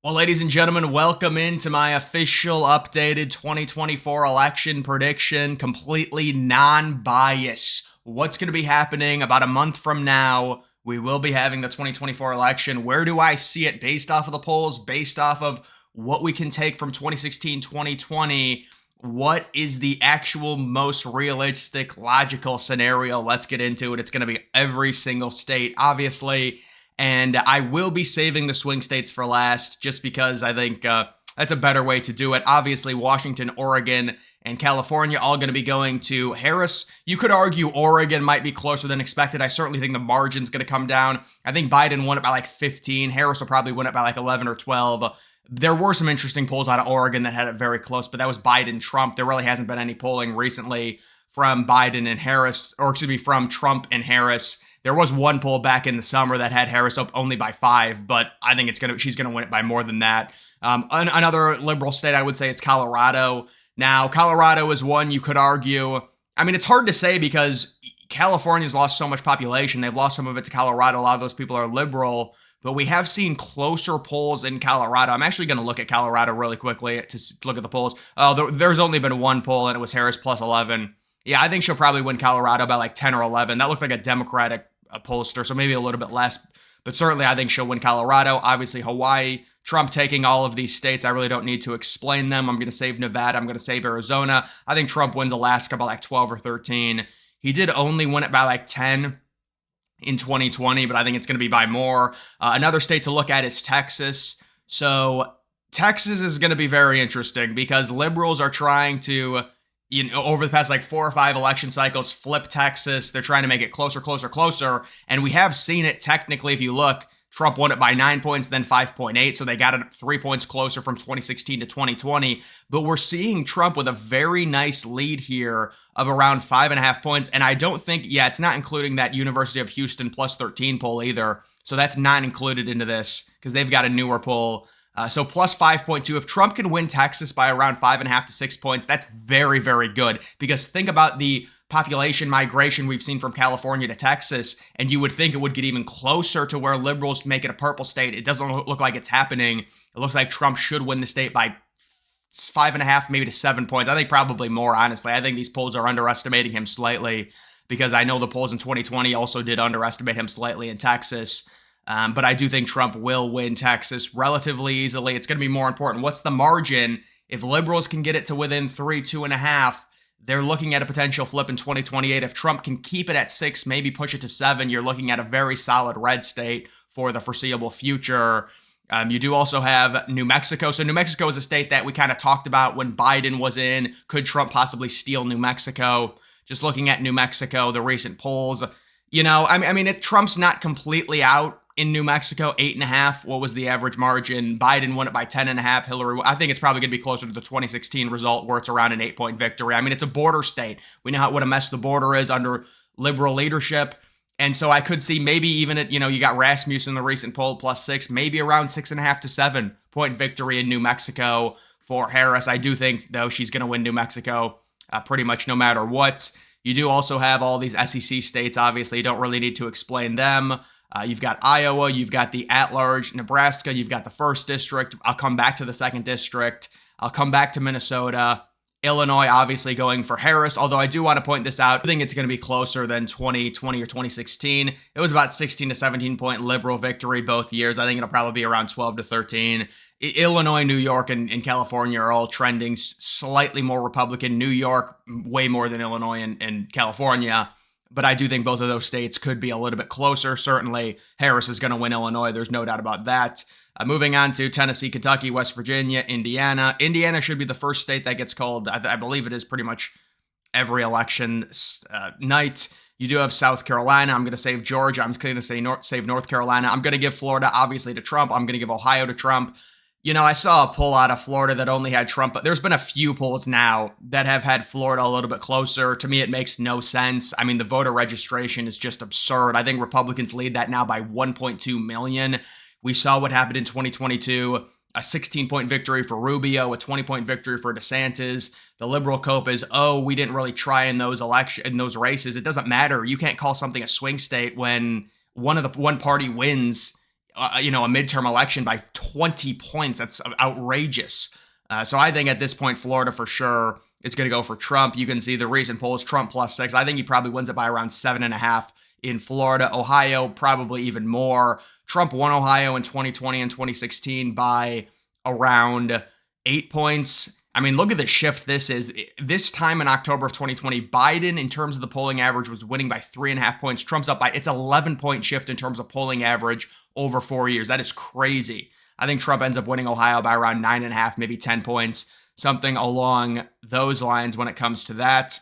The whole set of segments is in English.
Well, ladies and gentlemen, welcome into my official updated 2024 election prediction, completely non-bias. What's going to be happening about a month from now? We will be having the 2024 election. Where do I see it based off of the polls, based off of what we can take from 2016, 2020? What is the actual most realistic, logical scenario? Let's get into it. It's going to be every single state, obviously. And I will be saving the swing states for last just because I think that's a better way to do it. Obviously, Washington, Oregon, and California all going to be going to Harris. You could argue Oregon might be closer than expected. I certainly think the margin's going to come down. I think Biden won it by like 15. Harris will probably win it by like 11 or 12. There were some interesting polls out of Oregon that had it very close, but that was Biden-Trump. There really hasn't been any polling recently from Biden and Harris, or excuse me, from Trump and Harris. There was one poll back in the summer that had Harris up only by 5, but I think she's gonna win it by more than that. Another liberal state I would say is Colorado. Now, Colorado is one you could argue. I mean, it's hard to say because California's lost so much population. They've lost some of it to Colorado. A lot of those people are liberal, but we have seen closer polls in Colorado. I'm actually going to look at Colorado really quickly to look at the polls. There's only been one poll, and it was Harris plus 11. Yeah, I think she'll probably win Colorado by like 10 or 11. That looked like a Democratic pollster, so maybe a little bit less. But certainly I think she'll win Colorado. Obviously, Hawaii, Trump taking all of these states. I really don't need to explain them. I'm going to save Nevada. I'm going to save Arizona. I think Trump wins Alaska by like 12 or 13. He did only win it by like 10 in 2020, but I think it's going to be by more. Another state to look at is Texas. So Texas is going to be very interesting because liberals are trying to, over the past like 4 or 5 election cycles, flip Texas. They're trying to make it closer, closer, closer. And we have seen it technically. If you look, Trump won it by 9 points, then 5.8. So they got it 3 points closer from 2016 to 2020. But we're seeing Trump with a very nice lead here of around 5.5 points. And I don't think, it's not including that University of Houston plus 13 poll either. So that's not included into this because they've got a newer poll. So plus 5.2. If Trump can win Texas by around 5.5 to 6 points, that's very, very good. Because think about the population migration we've seen from California to Texas, and you would think it would get even closer to where liberals make it a purple state. It doesn't look like it's happening. It looks like Trump should win the state by 5.5, maybe to 7 points. I think probably more, honestly. I think these polls are underestimating him slightly because I know the polls in 2020 also did underestimate him slightly in Texas. But I do think Trump will win Texas relatively easily. It's going to be more important. What's the margin? If liberals can get it to within 3, 2.5, they're looking at a potential flip in 2028. If Trump can keep it at 6, maybe push it to 7, you're looking at a very solid red state for the foreseeable future. You do also have New Mexico. So New Mexico is a state that we kind of talked about when Biden was in. Could Trump possibly steal New Mexico? Just looking at New Mexico, the recent polls, Trump's not completely out in New Mexico, 8.5. What was the average margin? Biden won it by 10.5. Hillary, I think it's probably going to be closer to the 2016 result where it's around an 8-point victory. I mean, it's a border state. We know what a mess the border is under liberal leadership. And so I could see maybe even at, you got Rasmussen in the recent poll plus 6, maybe around 6.5 to 7-point victory in New Mexico for Harris. I do think, though, she's going to win New Mexico pretty much no matter what. You do also have all these SEC states. Obviously, you don't really need to explain them. You've got Iowa, you've got the at-large Nebraska, you've got the 1st district. I'll come back to the 2nd district. I'll come back to Minnesota. Illinois, obviously going for Harris, although I do want to point this out. I think it's going to be closer than 2020 or 2016. It was about 16 to 17-point liberal victory both years. I think it'll probably be around 12 to 13. Illinois, New York, and California are all trending slightly more Republican. New York, way more than Illinois and California. But I do think both of those states could be a little bit closer. Certainly, Harris is going to win Illinois. There's no doubt about that. Moving on to Tennessee, Kentucky, West Virginia, Indiana. Indiana should be the first state that gets called. I believe it is pretty much every election night. You do have South Carolina. I'm going to save Georgia. I'm going to save North Carolina. I'm going to give Florida, obviously, to Trump. I'm going to give Ohio to Trump. I saw a poll out of Florida that only had Trump, but there's been a few polls now that have had Florida a little bit closer. To me, it makes no sense. I mean, the voter registration is just absurd. I think Republicans lead that now by 1.2 million. We saw what happened in 2022, a 16-point victory for Rubio, a 20-point victory for DeSantis. The liberal cope is, we didn't really try in those races. It doesn't matter. You can't call something a swing state when one party wins a midterm election by 20 points. That's outrageous. So I think at this point, Florida for sure is going to go for Trump. You can see the recent polls, Trump +6. I think he probably wins it by around 7.5 in Florida. Ohio, probably even more. Trump won Ohio in 2020 and 2016 by around 8 points. I mean, look at the shift this is. This time in October of 2020, Biden, in terms of the polling average, was winning by 3.5 points. Trump's up by, it's 11-point shift in terms of polling average over 4 years. That is crazy. I think Trump ends up winning Ohio by around 9.5, maybe 10 points, something along those lines when it comes to that.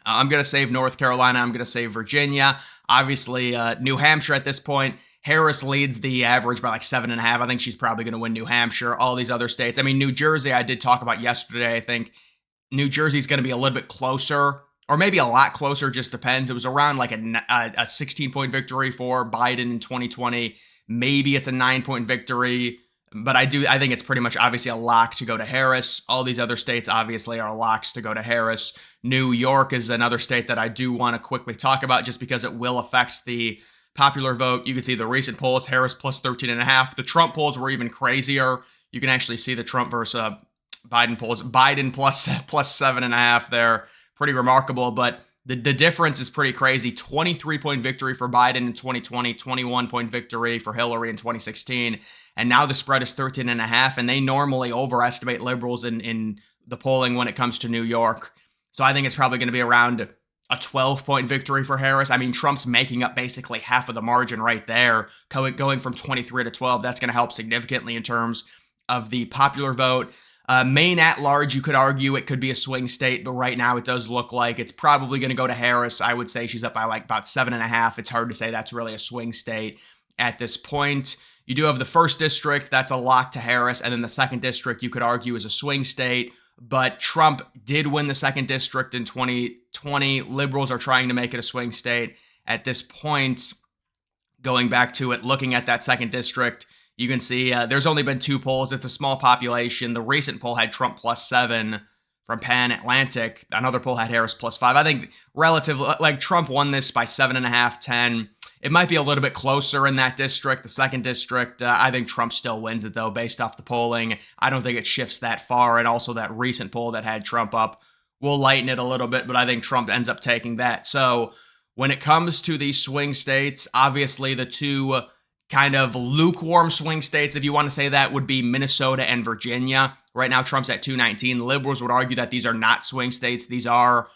I'm going to save North Carolina. I'm going to save Virginia. Obviously, New Hampshire at this point. Harris leads the average by like 7.5. I think she's probably going to win New Hampshire. All these other states. I mean, New Jersey, I did talk about yesterday. I think New Jersey's going to be a little bit closer, or maybe a lot closer, just depends. It was around like a 16-point victory for Biden in 2020. Maybe it's a 9-point victory, but I think it's pretty much obviously a lock to go to Harris. All these other states obviously are locks to go to Harris. New York is another state that I do want to quickly talk about just because it will affect the popular vote. You can see the recent polls, Harris +13.5. The Trump polls were even crazier. You can actually see the Trump versus Biden polls. Biden plus 7.5 there. Pretty remarkable, but the difference is pretty crazy. 23-point victory for Biden in 2020, 21-point victory for Hillary in 2016. And now the spread is 13.5, and they normally overestimate liberals in the polling when it comes to New York. So I think it's probably going to be around a 12-point victory for Harris. I mean, Trump's making up basically half of the margin right there, going from 23 to 12. That's going to help significantly in terms of the popular vote. Maine at large, you could argue it could be a swing state, but right now it does look like it's probably going to go to Harris. I would say she's up by like about 7.5. It's hard to say that's really a swing state at this point. You do have the first district, that's a lock to Harris, and then the second district you could argue is a swing state, but Trump did win the second district in 2020. Liberals are trying to make it a swing state. At this point, going back to it, looking at that second district, you can see there's only been 2 polls. It's a small population. The recent poll had Trump +7 from Pan Atlantic. Another poll had Harris +5. I think relatively, like Trump won this by 7.5, 10. It might be a little bit closer in that district, the second district. I think Trump still wins it, though, based off the polling. I don't think it shifts that far. And also that recent poll that had Trump up will lighten it a little bit, but I think Trump ends up taking that. So when it comes to these swing states, obviously the two kind of lukewarm swing states, if you want to say that, would be Minnesota and Virginia. Right now, Trump's at 219. The liberals would argue that these are not swing states. These are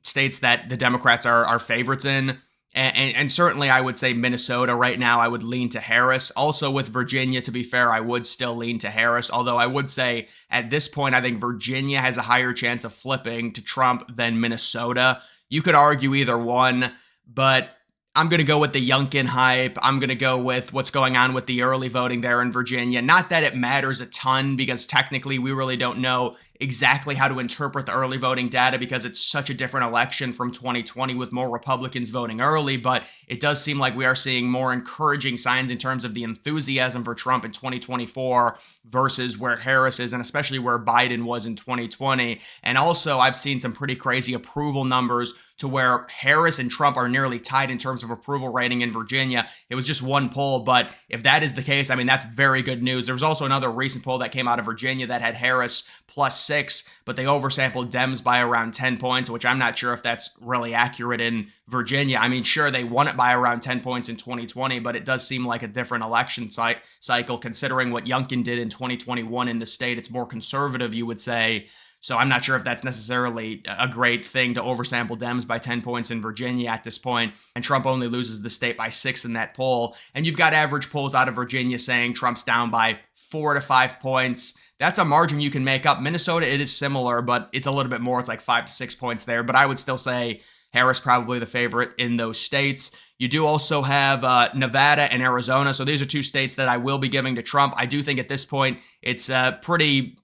states that the Democrats are favorites in. And certainly I would say Minnesota right now, I would lean to Harris. Also with Virginia, to be fair, I would still lean to Harris. Although I would say at this point, I think Virginia has a higher chance of flipping to Trump than Minnesota. You could argue either one, but I'm going to go with the Youngkin hype. I'm going to go with what's going on with the early voting there in Virginia. Not that it matters a ton, because technically we really don't know exactly how to interpret the early voting data because it's such a different election from 2020 with more Republicans voting early. But it does seem like we are seeing more encouraging signs in terms of the enthusiasm for Trump in 2024 versus where Harris is, and especially where Biden was in 2020. And also I've seen some pretty crazy approval numbers to where Harris and Trump are nearly tied in terms of approval rating in Virginia. It was just one poll, but if that is the case, I mean, that's very good news. There was also another recent poll that came out of Virginia that had Harris +6, but they oversampled Dems by around 10 points, which I'm not sure if that's really accurate in Virginia. I mean, sure, they won it by around 10 points in 2020, but it does seem like a different election cycle considering what Youngkin did in 2021 in the state. It's more conservative, you would say. So I'm not sure if that's necessarily a great thing to oversample Dems by 10 points in Virginia at this point. And Trump only loses the state by 6 in that poll. And you've got average polls out of Virginia saying Trump's down by 4 to 5 points. That's a margin you can make up. Minnesota, it is similar, but it's a little bit more. It's like 5 to 6 points there. But I would still say Harris probably the favorite in those states. You do also have Nevada and Arizona. So these are 2 states that I will be giving to Trump. I do think at this point, it's pretty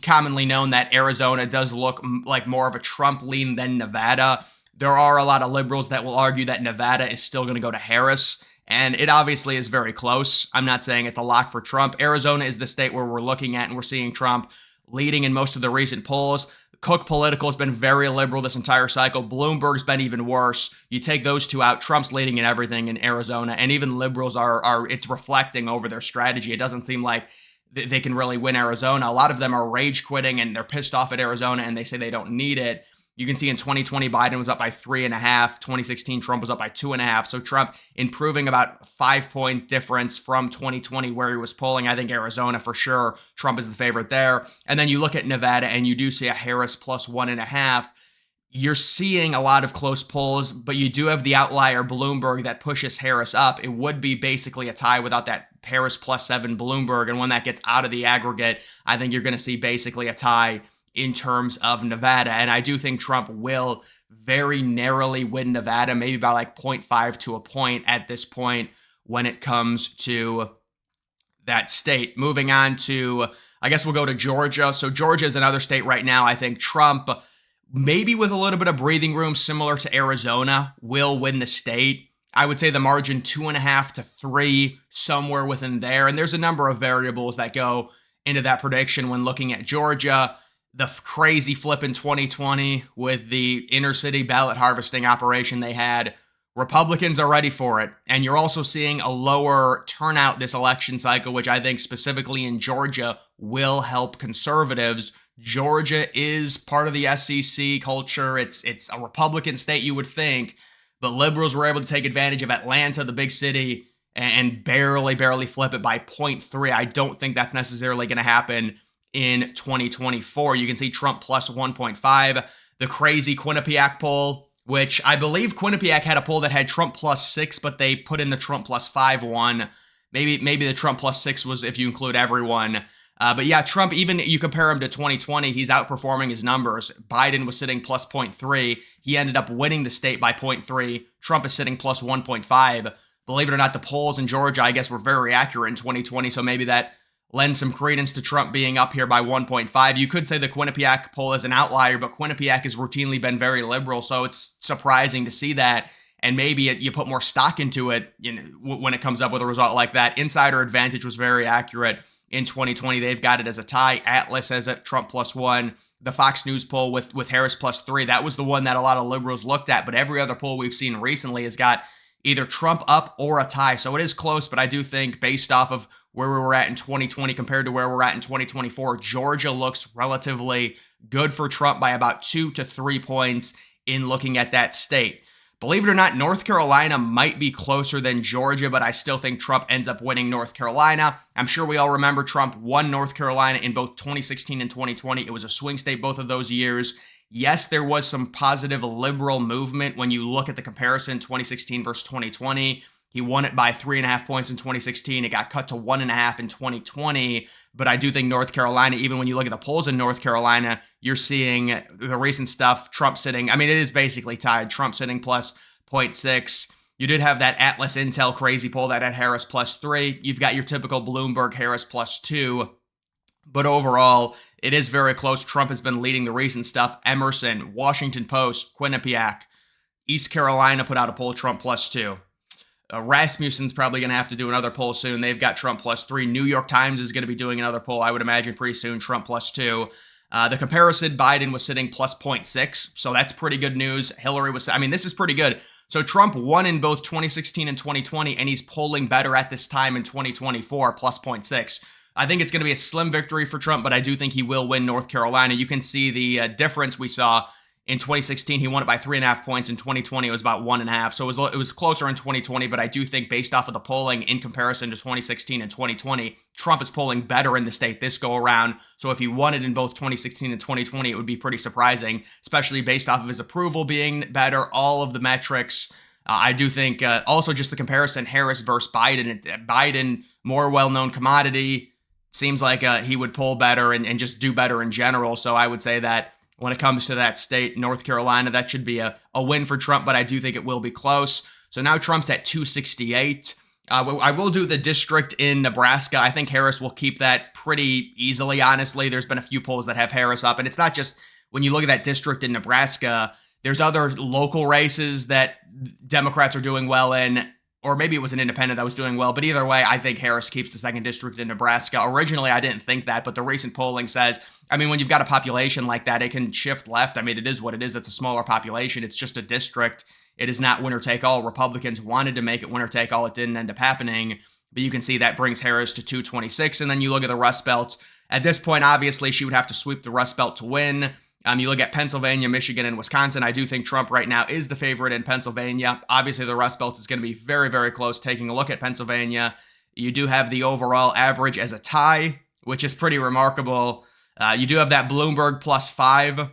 commonly known that Arizona does look like more of a Trump lean than Nevada. There are a lot of liberals that will argue that Nevada is still going to go to Harris. And it obviously is very close. I'm not saying it's a lock for Trump. Arizona is the state where we're looking at and we're seeing Trump leading in most of the recent polls. Cook Political has been very liberal this entire cycle. Bloomberg's been even worse. You take those two out, Trump's leading in everything in Arizona, and even liberals are it's reflecting over their strategy. It doesn't seem like they can really win Arizona. A lot of them are rage quitting and they're pissed off at Arizona and they say they don't need it. You can see in 2020, Biden was up by 3.5. 2016, Trump was up by 2.5. So Trump improving about 5-point difference from 2020 where he was polling. I think Arizona for sure. Trump is the favorite there. And then you look at Nevada and you do see a Harris plus 1.5. You're seeing a lot of close polls, but you do have the outlier Bloomberg that pushes Harris up. It would be basically a tie without that Harris plus 7 Bloomberg. And when that gets out of the aggregate, I think you're going to see basically a tie in terms of Nevada. And I do think Trump will very narrowly win Nevada, maybe by like 0.5 to a point at this point when it comes to that state. Moving on to, I guess we'll go to Georgia. So Georgia is another state right now. I think Trump, maybe with a little bit of breathing room similar to Arizona, will win the state. I would say the margin 2.5 to 3, somewhere within there. And there's a number of variables that go into that prediction when looking at Georgia. The crazy flip in 2020 with the inner city ballot harvesting operation they had. Republicans are ready for it. And you're also seeing a lower turnout this election cycle, which I think specifically in Georgia will help conservatives. Georgia is part of the SEC culture. It's a Republican state, you would think, but liberals were able to take advantage of Atlanta, the big city, and barely flip it by 0.3. I don't think that's necessarily going to happen in 2024. You can see Trump plus 1.5. The crazy Quinnipiac poll, which I believe Quinnipiac had a poll that had Trump plus 6, but they put in the Trump plus 5 one. Maybe the Trump plus 6 was if you include everyone. But yeah, Trump, even you compare him to 2020, he's outperforming his numbers. Biden was sitting plus 0.3. He ended up winning the state by 0.3. Trump is sitting plus 1.5. Believe it or not, the polls in Georgia, I guess, were very accurate in 2020. So maybe that lend some credence to Trump being up here by 1.5. You could say the Quinnipiac poll is an outlier, but Quinnipiac has routinely been very liberal, so it's surprising to see that. And maybe you put more stock into it, when it comes up with a result like that. Insider Advantage was very accurate in 2020. They've got it as a tie. Atlas has it Trump plus 1. The Fox News poll with Harris plus 3, that was the one that a lot of liberals looked at, but every other poll we've seen recently has got either Trump up or a tie. So it is close, but I do think based off of where we were at in 2020 compared to where we're at in 2024, Georgia looks relatively good for Trump by about 2 to 3 points in looking at that state. Believe it or not, North Carolina might be closer than Georgia, but I still think Trump ends up winning North Carolina. I'm sure we all remember Trump won North Carolina in both 2016 and 2020. It was a swing state both of those years. Yes, there was some positive liberal movement when you look at the comparison 2016 versus 2020. He won it by 3.5 points in 2016. It got cut to 1.5 in 2020. But I do think North Carolina, even when you look at the polls in North Carolina, you're seeing the recent stuff, Trump sitting, I mean, it is basically tied. Trump sitting plus 0.6. You did have that Atlas Intel crazy poll that had Harris plus 3. You've got your typical Bloomberg Harris plus 2. But overall, it is very close. Trump has been leading the recent stuff. Emerson, Washington Post, Quinnipiac, East Carolina put out a poll, Trump plus 2. Rasmussen's probably going to have to do another poll soon. They've got Trump plus 3. New York Times is going to be doing another poll, I would imagine, pretty soon. Trump plus 2. The comparison, Biden was sitting plus 0.6. So that's pretty good news. Hillary was, I mean, this is pretty good. So Trump won in both 2016 and 2020, and he's polling better at this time in 2024, plus 0.6. I think it's going to be a slim victory for Trump, but I do think he will win North Carolina. You can see the difference we saw. In 2016, he won it by 3.5 points. In 2020, it was about 1.5. So it was closer in 2020, but I do think based off of the polling in comparison to 2016 and 2020, Trump is polling better in the state this go around. So if he won it in both 2016 and 2020, it would be pretty surprising, especially based off of his approval being better, all of the metrics. I do think also just the comparison, Harris versus Biden. Biden, more well-known commodity, seems like he would poll better and just do better in general. So I would say that when it comes to that state, North Carolina, that should be a win for Trump, but I do think it will be close. So now Trump's at 268. I will do the district in Nebraska. I think Harris will keep that pretty easily, honestly. There's been a few polls that have Harris up, and it's not just when you look at that district in Nebraska, there's other local races that Democrats are doing well in, or maybe it was an independent that was doing well. But either way, I think Harris keeps the 2nd district in Nebraska. Originally, I didn't think that, but the recent polling says, I mean, when you've got a population like that, it can shift left. I mean, it is what it is. It's a smaller population. It's just a district. It is not winner take all. Republicans wanted to make it winner take all. It didn't end up happening. But you can see that brings Harris to 226. And then you look at the Rust Belt. At this point, obviously, she would have to sweep the Rust Belt to win. You look at Pennsylvania, Michigan, and Wisconsin. I do think Trump right now is the favorite in Pennsylvania. Obviously, the Rust Belt is going to be very, very close. Taking a look at Pennsylvania, you do have the overall average as a tie, which is pretty remarkable. You do have that Bloomberg +5.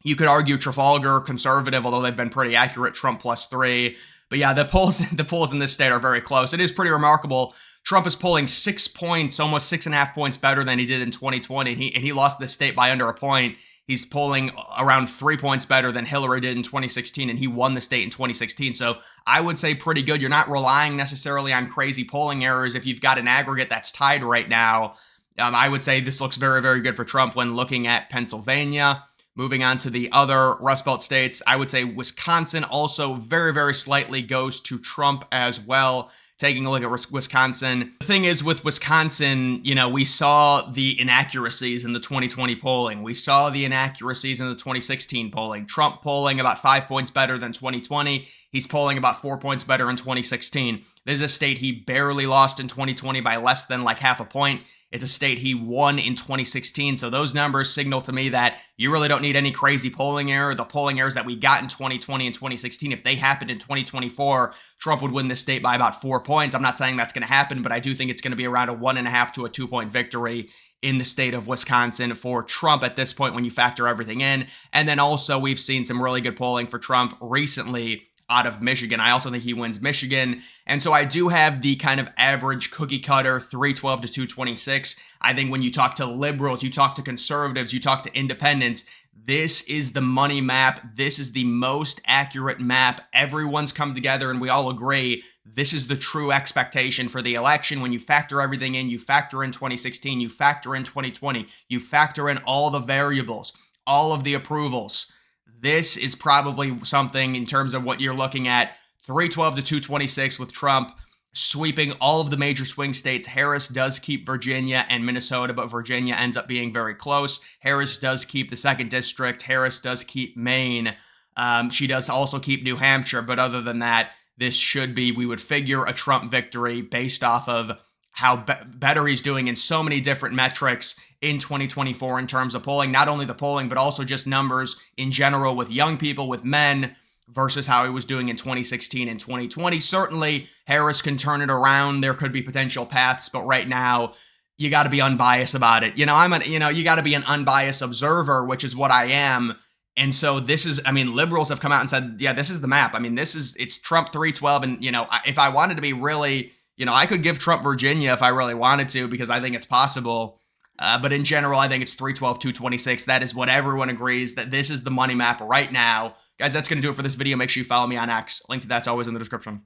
You could argue Trafalgar conservative, although they've been pretty accurate. Trump +3. But yeah, the polls in this state are very close. It is pretty remarkable. Trump is polling 6 points, almost 6.5 points better than he did in 2020, and he lost this state by under a point. He's polling around 3 points better than Hillary did in 2016, and he won the state in 2016. So I would say pretty good. You're not relying necessarily on crazy polling errors. If you've got an aggregate that's tied right now, I would say this looks very, very good for Trump when looking at Pennsylvania. Moving on to the other Rust Belt states, I would say Wisconsin also very, very slightly goes to Trump as well. Taking a look at Wisconsin. The thing is with Wisconsin, we saw the inaccuracies in the 2020 polling. We saw the inaccuracies in the 2016 polling. Trump polling about 5 points better than 2020. He's polling about 4 points better in 2016. This is a state he barely lost in 2020 by less than like half a point. It's a state he won in 2016. So those numbers signal to me that you really don't need any crazy polling error. The polling errors that we got in 2020 and 2016, if they happened in 2024, Trump would win this state by about 4 points. I'm not saying that's going to happen, but I do think it's going to be around a 1.5 to a 2-point victory in the state of Wisconsin for Trump at this point when you factor everything in. And then also we've seen some really good polling for Trump recently out of Michigan. I also think he wins Michigan. And so I do have the kind of average cookie cutter 312 to 226. I think when you talk to liberals, you talk to conservatives, you talk to independents, this is the money map. This is the most accurate map. Everyone's come together and we all agree this is the true expectation for the election. When you factor everything in, you factor in 2016, you factor in 2020, you factor in all the variables, all of the approvals. This is probably something in terms of what you're looking at, 312 to 226 with Trump sweeping all of the major swing states. Harris does keep Virginia and Minnesota, but Virginia ends up being very close. Harris does keep the 2nd district. Harris does keep Maine. She does also keep New Hampshire, but other than that, this should be, we would figure, a Trump victory based off of how better he's doing in so many different metrics in 2024 in terms of polling, not only the polling, but also just numbers in general with young people, with men, versus how he was doing in 2016 and 2020. Certainly, Harris can turn it around. There could be potential paths, but right now, you got to be unbiased about it. You got to be an unbiased observer, which is what I am. And so this is, liberals have come out and said, yeah, this is the map. It's Trump 312. And, if I wanted to be really, I could give Trump Virginia if I really wanted to, because I think it's possible. But in general, I think it's 312, 226. That is what everyone agrees, that this is the money map right now. Guys, that's going to do it for this video. Make sure you follow me on X. Link to that's always in the description.